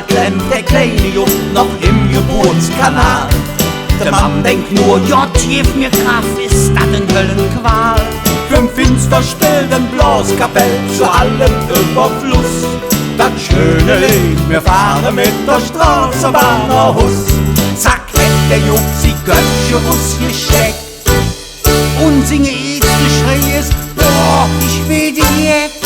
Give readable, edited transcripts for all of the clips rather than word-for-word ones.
Mal klemmt der kleine Jupp noch im Geburtskanal. Der Mann denkt nur, Jott, gib mir Kraft, ist das in Höllenqual. Fünf finster spilden Blaskapell zu allem Überfluss. Das schöne Leben, wir fahren mit der Straßenbahn nach Hus. Zack, hätt der Jupp sie Götche Russ gesteckt und singe jetzt Geschrei ist, boah, ich will die jetzt.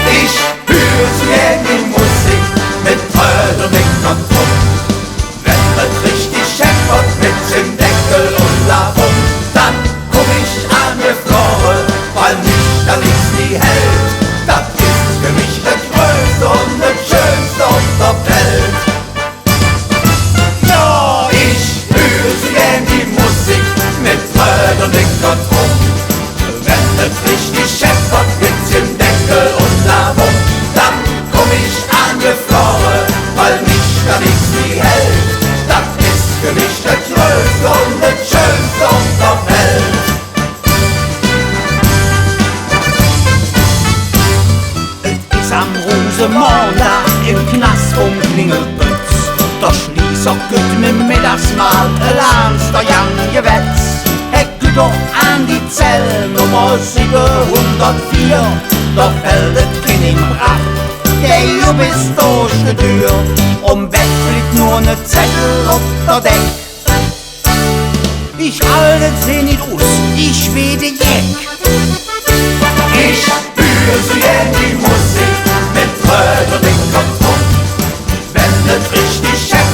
Ich höre sie in die Musik mit Trödelnick und Drum. Wenn es richtig scheppert mit dem Deckel und Lavum, dann komm ich an mir Freude, weil mich da nichts nie hält. Das ist für mich das Größte und das Schönste auf der Welt. Ja, ich höre sie in die Musik mit Trödelnick und Drum. Wenn es richtig scheppert mit dem Deckel und Lavum, dann komm ich an mir Freude, weil mich da nichts nie hält. Das ist für mich das Größte und das Schönste auf der Welt. Es ist am Rosemond da im Knast vom Klingelpütz. Der Schließer gibt mir Mittagsmahl, lernst der Jan Gewetz. Heck doch an die Zellnummer 704, da fällt das Kind im Brach. Der Jupp ist durch die Tür, Bett fliegt nur ne Zettel auf der Deck. Ich halte sie nicht aus, ich wede Jeck. Ich höre sie in die Musik mit Trödelnick und Drum. Wenn es richtig scheppert